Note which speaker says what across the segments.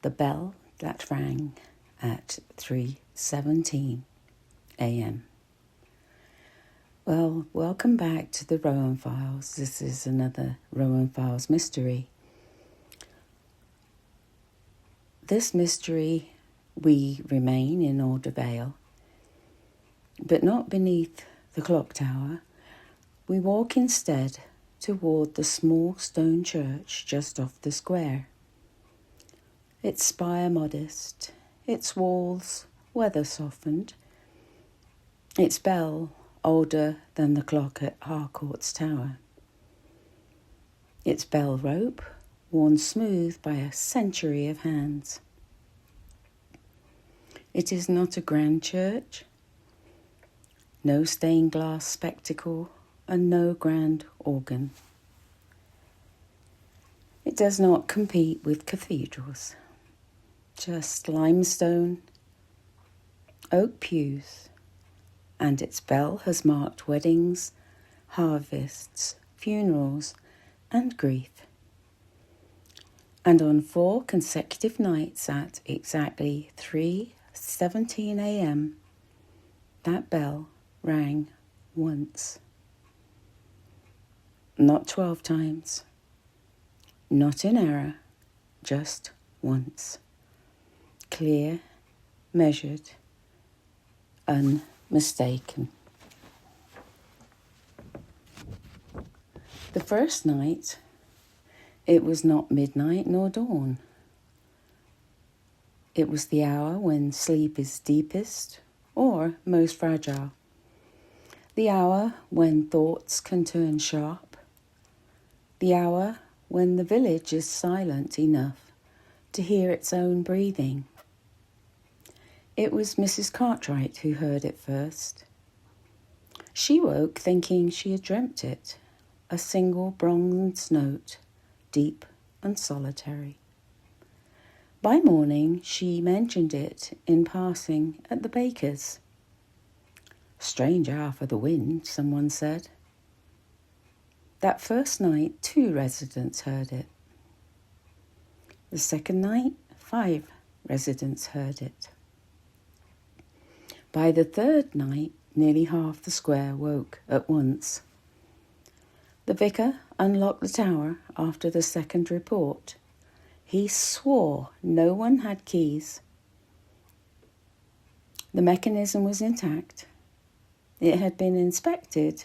Speaker 1: the bell that rang at 3:17 a.m. Well, welcome back to the Rowan Files. This is another Rowan Files mystery. This mystery, we remain in Alder Vale, but not beneath the clock tower. We walk instead toward the small stone church just off the square. Its spire modest, its walls weather-softened, its bell older than the clock at Harcourt's tower, its bell rope worn smooth by a century of hands. It is not a grand church, no stained glass spectacle, and no grand organ. It does not compete with cathedrals. Just limestone, oak pews, and its bell has marked weddings, harvests, funerals, and grief. And on 4 consecutive nights at exactly 3:17 a.m., that bell rang once. Not 12 times, not in error, just once. Clear, measured, unmistaken. The first night, it was not midnight nor dawn. It was the hour when sleep is deepest or most fragile. The hour when thoughts can turn sharp. The hour when the village is silent enough to hear its own breathing. It was Mrs. Cartwright who heard it first. She woke thinking she had dreamt it, a single bronze note, deep and solitary. By morning, she mentioned it in passing at the baker's. Strange hour for the wind, someone said. That first night, 2 residents heard it. The second night, 5 residents heard it. By the third night, nearly half the square woke at once. The vicar unlocked the tower after the second report. He swore no one had keys. The mechanism was intact. It had been inspected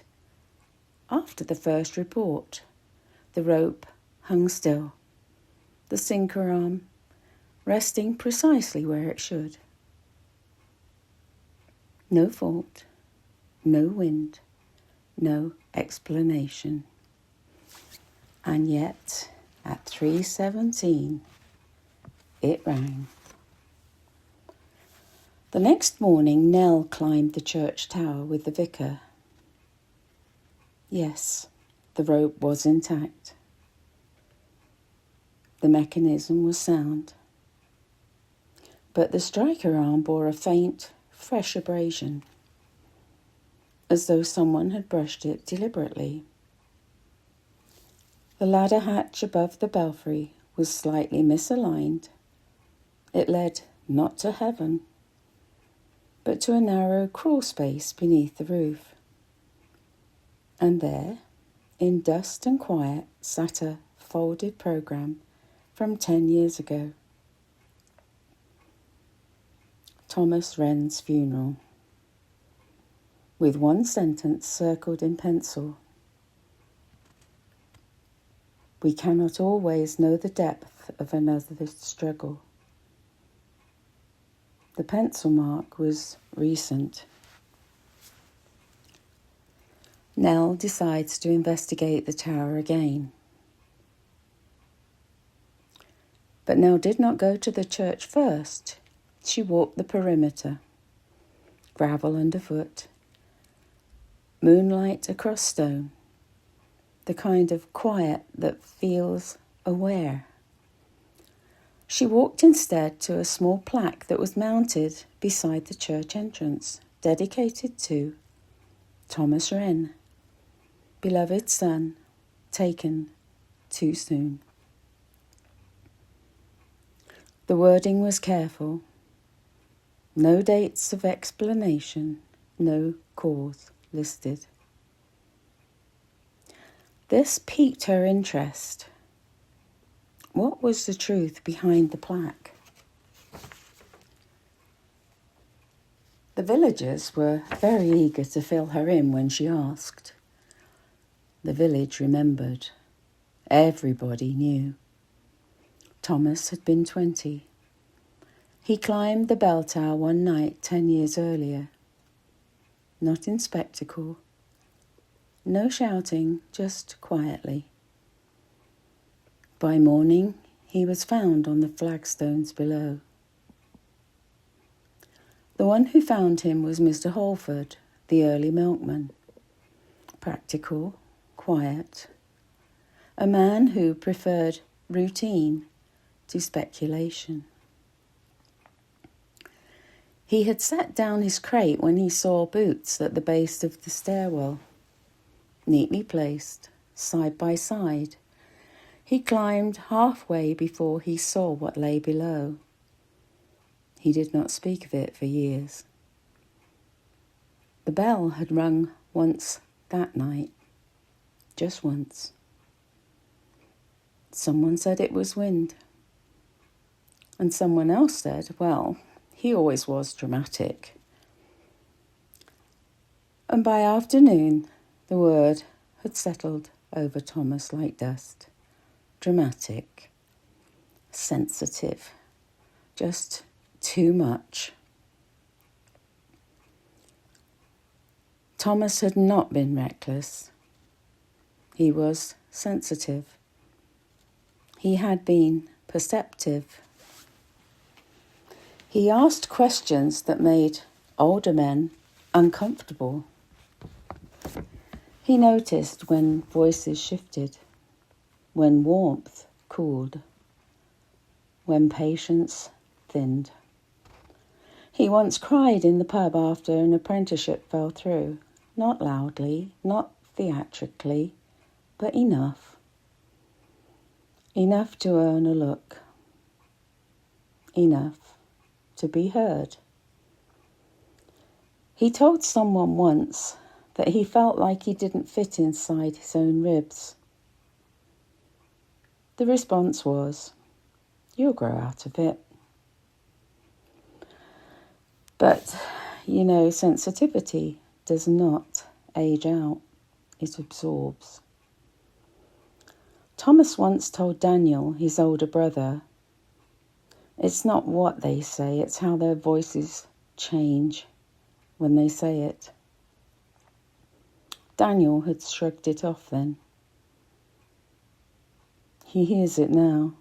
Speaker 1: after the first report. The rope hung still, the sinker arm resting precisely where it should. No fault, no wind, no explanation. And yet, at 3:17, it rang. The next morning, Nell climbed the church tower with the vicar. Yes, the rope was intact. The mechanism was sound. But the striker arm bore a faint, fresh abrasion, as though someone had brushed it deliberately. The ladder hatch above the belfry was slightly misaligned. It led not to heaven, but to a narrow crawl space beneath the roof. And there, in dust and quiet, sat a folded programme from 10 years ago. Thomas Wren's funeral, with one sentence circled in pencil. We cannot always know the depth of another's struggle. The pencil mark was recent. Nell decides to investigate the tower again. But Nell did not go to the church first. She walked the perimeter, gravel underfoot, moonlight across stone, the kind of quiet that feels aware. She walked instead to a small plaque that was mounted beside the church entrance, dedicated to Thomas Wren, beloved son, taken too soon. The wording was careful. No dates of explanation, no cause listed. This piqued her interest. What was the truth behind the plaque? The villagers were very eager to fill her in when she asked. The village remembered. Everybody knew. Thomas had been 20. He climbed the bell tower one night 10 years earlier. Not in spectacle. No shouting, just quietly. By morning, he was found on the flagstones below. The one who found him was Mr. Holford, the early milkman. Practical, quiet. A man who preferred routine to speculation. He had set down his crate when he saw boots at the base of the stairwell, neatly placed, side by side. He climbed halfway before he saw what lay below. He did not speak of it for years. The bell had rung once that night, just once. Someone said it was wind. And someone else said, well, he always was dramatic. And by afternoon, the word had settled over Thomas like dust. Dramatic, sensitive, just too much. Thomas had not been reckless. He was sensitive. He had been perceptive. He asked questions that made older men uncomfortable. He noticed when voices shifted, when warmth cooled, when patience thinned. He once cried in the pub after an apprenticeship fell through, not loudly, not theatrically, but enough. Enough to earn a look. Enough to be heard. He told someone once that he felt like he didn't fit inside his own ribs. The response was, "You'll grow out of it." But, sensitivity does not age out. It absorbs. Thomas once told Daniel, his older brother, it's not what they say, it's how their voices change when they say it. Daniel had shrugged it off then. He hears it now.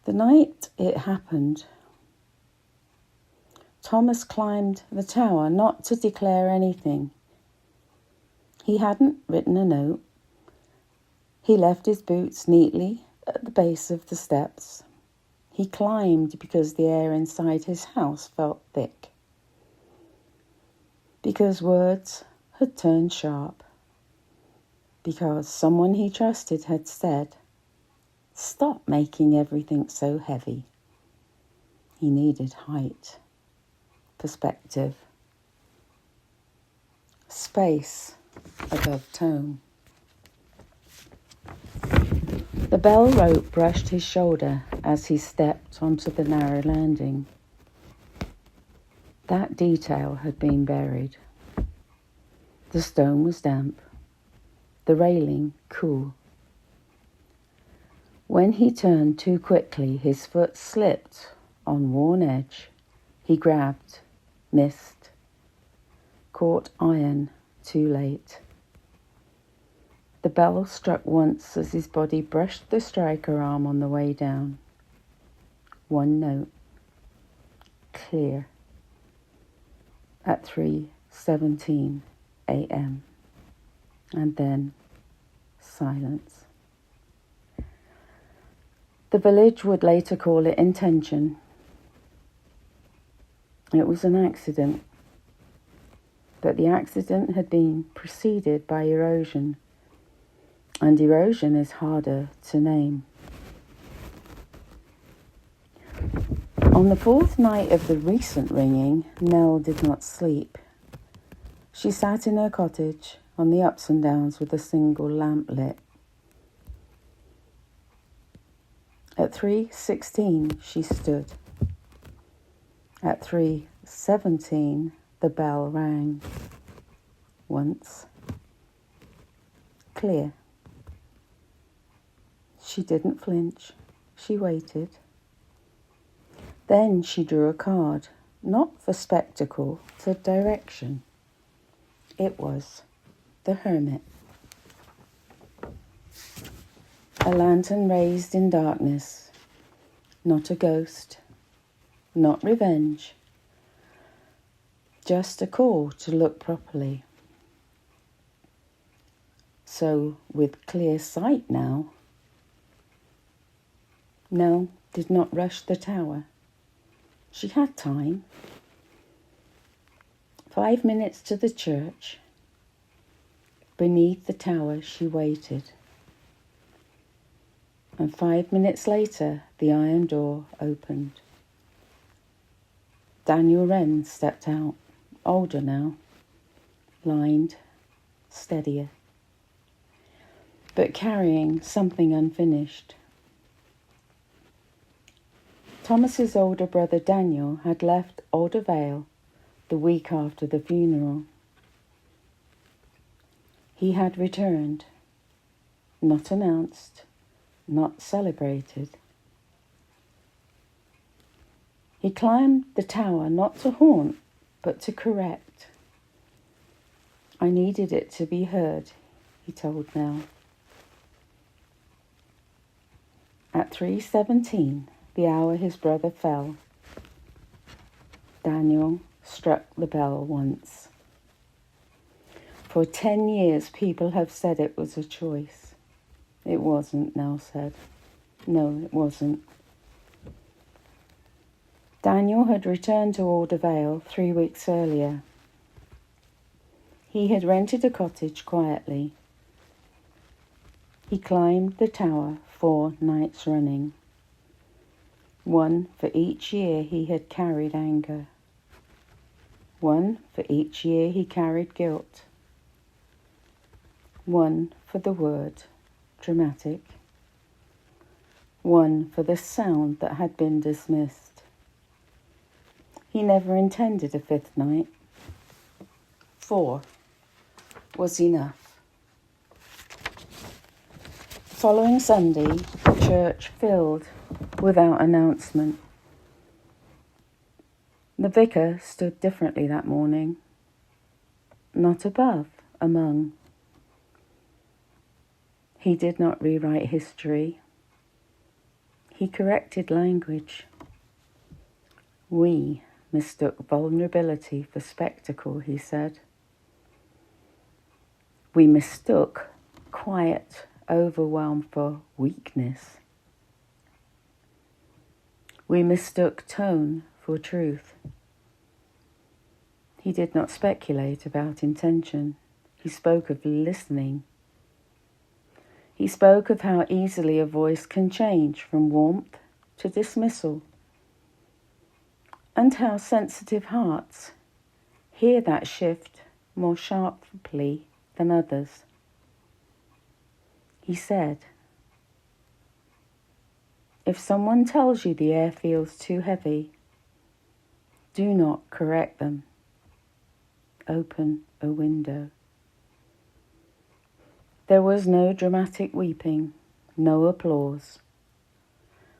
Speaker 1: The night it happened, Thomas climbed the tower not to declare anything. He hadn't written a note. He left his boots neatly at the base of the steps. He climbed because the air inside his house felt thick. Because words had turned sharp. Because someone he trusted had said, "Stop making everything so heavy." He needed height, perspective, space above tone. The bell rope brushed his shoulder as he stepped onto the narrow landing. That detail had been buried. The stone was damp, the railing cool. When he turned too quickly, his foot slipped on worn edge. He grabbed, missed, caught iron too late. The bell struck once as his body brushed the striker arm on the way down. One note, clear, at 3:17 a.m. And then silence. The village would later call it intention. It was an accident, but the accident had been preceded by erosion. and erosion is harder to name. On the fourth night of the recent ringing, Nell did not sleep. She sat in her cottage on the ups and downs with a single lamp lit. At 3:16 she stood. At 3:17 the bell rang. Once. Clear. She didn't flinch. She waited. Then she drew a card, not for spectacle, for direction. It was the hermit. A lantern raised in darkness, not a ghost, not revenge, just a call to look properly. So, with clear sight now, Nell did not rush the tower. She had time. 5 minutes to the church. Beneath the tower she waited. And 5 minutes later, the iron door opened. Daniel Wren stepped out, older now, lined, steadier, but carrying something unfinished. Thomas's older brother Daniel had left Alder Vale the week after the funeral. He had returned, not announced, not celebrated. He climbed the tower not to haunt, but to correct. I needed it to be heard, he told Nell. At 3:17, the hour his brother fell, Daniel struck the bell once. For 10 years, people have said it was a choice. It wasn't, Nell said. No, it wasn't. Daniel had returned to Alder Vale 3 weeks earlier. He had rented a cottage quietly. He climbed the tower 4 nights running. One for each year he had carried anger. One for each year he carried guilt. One for the word, dramatic. One for the sound that had been dismissed. He never intended a 5th night. 4 was enough. Following Sunday, the church filled without announcement. The vicar stood differently that morning. Not above, among. He did not rewrite history. He corrected language. We mistook vulnerability for spectacle, he said. We mistook quiet overwhelm for weakness. We mistook tone for truth. He did not speculate about intention. He spoke of listening. He spoke of how easily a voice can change from warmth to dismissal, and how sensitive hearts hear that shift more sharply than others. He said, if someone tells you the air feels too heavy, do not correct them. Open a window. There was no dramatic weeping, no applause,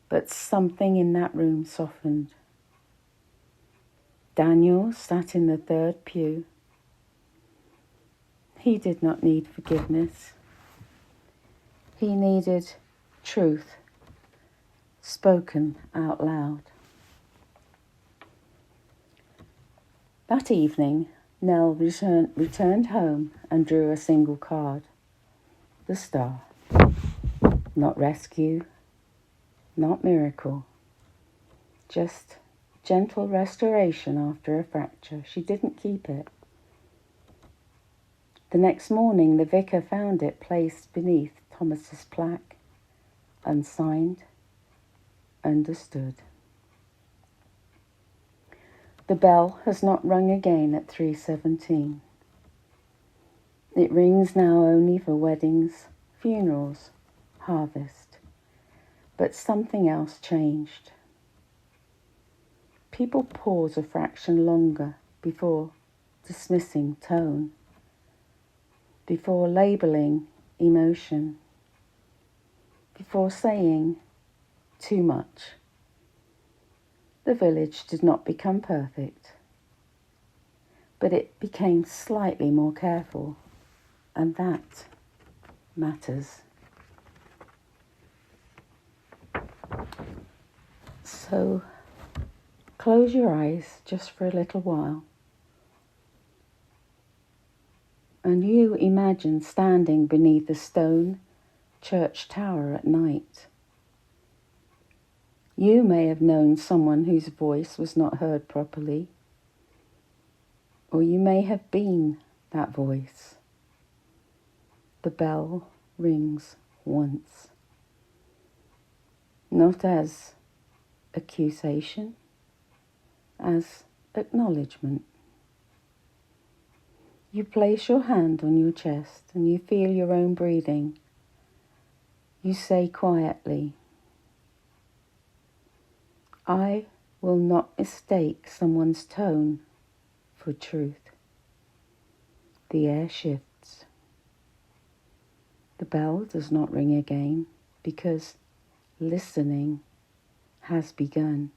Speaker 1: but something in that room softened. Daniel sat in the 3rd pew. He did not need forgiveness. He needed truth spoken out loud. That evening, Nell returned home and drew a single card. The star. Not rescue, not miracle. Just gentle restoration after a fracture. She didn't keep it. The next morning, the vicar found it placed beneath Thomas's plaque, unsigned, understood. The bell has not rung again at 3:17. It rings now only for weddings, funerals, harvest. But something else changed. People pause a fraction longer before dismissing tone, before labelling emotion, before saying too much. The village did not become perfect, but it became slightly more careful, and that matters. So close your eyes just for a little while, and you imagine standing beneath the stone church tower at night. You may have known someone whose voice was not heard properly, or you may have been that voice. The bell rings once, not as accusation, as acknowledgement. You place your hand on your chest and you feel your own breathing. You say quietly, I will not mistake someone's tone for truth. The air shifts. The bell does not ring again because listening has begun.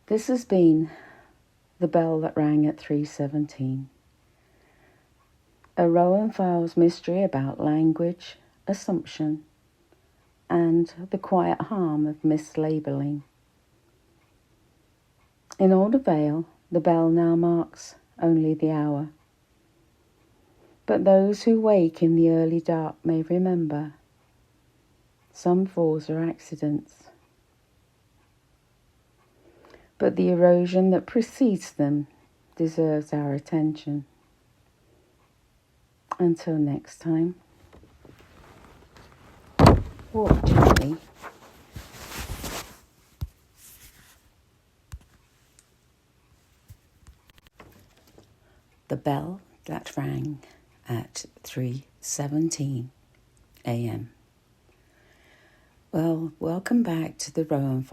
Speaker 1: This has been The Bell That Rang at 3:17. A Rowan Files mystery about language, assumption, and the quiet harm of mislabeling. In Alder Vale, the bell now marks only the hour. But those who wake in the early dark may remember some falls are accidents, but the erosion that precedes them deserves our attention. Until next time, walk gently. The Bell That Rang at 3:17 a.m. Well, welcome back to the Rowan